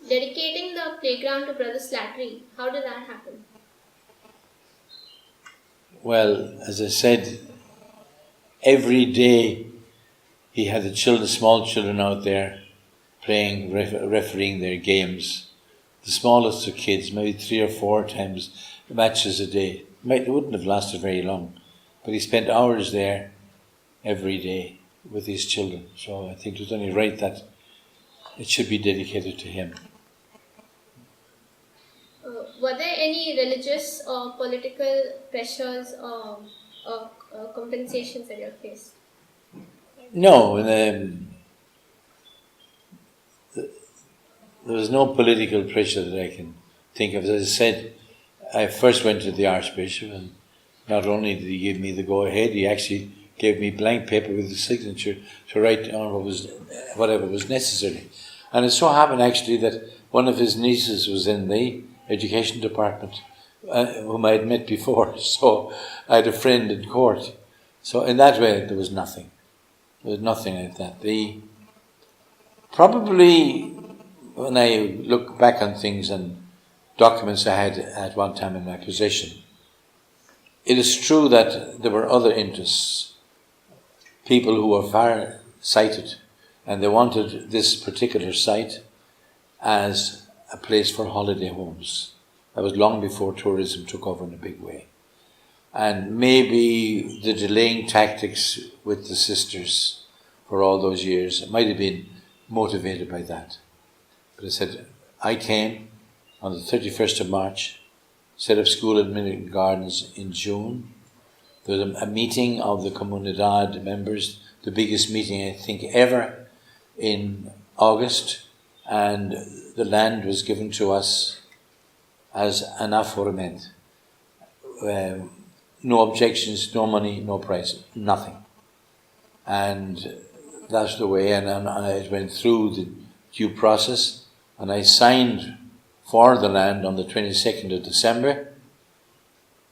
dedicating the playground to Brother Slattery, how did that happen? Well, as I said, every day he had the children, small children out there playing, refereeing their games. The smallest of kids, maybe 3 or 4 times matches a day. It wouldn't have lasted very long, but he spent hours there every day with his children. So I think it was only right that it should be dedicated to him. Were there any religious or political pressures or compensations that you faced? No, there was no political pressure that I can think of. As I said, I first went to the Archbishop, and not only did he give me the go-ahead, he actually gave me blank paper with his signature to write down whatever was necessary. And it so happened actually that one of his nieces was in the education department, whom I had met before. So I had a friend in court. So in that way, there was nothing. There was nothing like that. Probably when I look back on things and documents I had at one time in my possession, it is true that there were other interests, people who were far-sighted, and they wanted this particular site as a place for holiday homes. That was long before tourism took over in a big way. And maybe the delaying tactics with the sisters for all those years might have been motivated by that. But I said, I came on the 31st of March, set up school at Milligan Gardens in June. There was a meeting of the Comunidad members, the biggest meeting I think ever, in August, and the land was given to us as an aforament. No objections, no money, no price, nothing. And that's the way, and I went through the due process, and I signed for the land on the 22nd of December,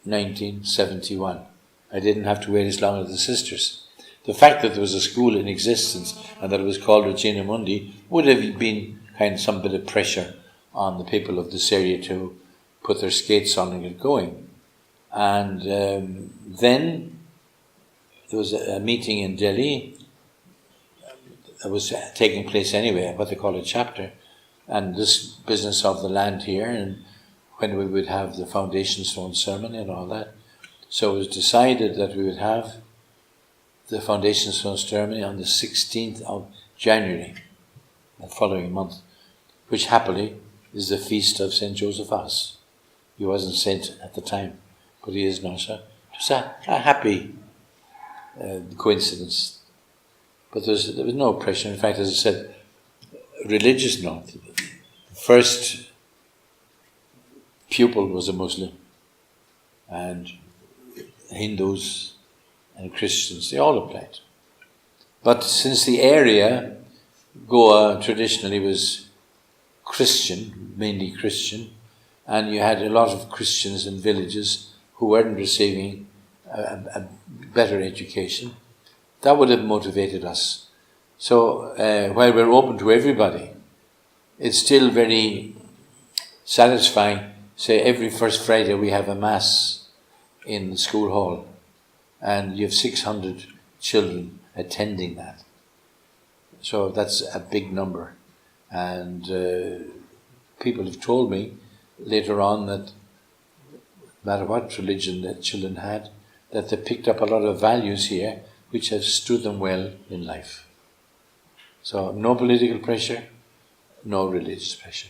1971. I didn't have to wait as long as the sisters. The fact that there was a school in existence and that it was called Regina Mundi would have been kind of some bit of pressure on the people of this area to put their skates on and get going. And then there was a meeting in Delhi that was taking place anyway, what they call a chapter, and this business of the land here, and when we would have the foundation stone ceremony and all that. So it was decided that we would have the foundation stone ceremony on the 16th of January, the following month, which happily is the feast of St. Joseph As. He wasn't saint at the time, but he is now, so just a happy coincidence. But there was no pressure. In fact, as I said, religious note. The first pupil was a Muslim, and Hindus and Christians, they all applied. But since the area, Goa traditionally was Christian, mainly Christian, and you had a lot of Christians in villages who weren't receiving a better education, that would have motivated us. So while we're open to everybody, it's still very satisfying. Say every first Friday we have a mass in the school hall, and you have 600 children attending that. So that's a big number. And people have told me later on that no matter what religion that children had, that they picked up a lot of values here which have stood them well in life. So no political pressure, no religious pressure.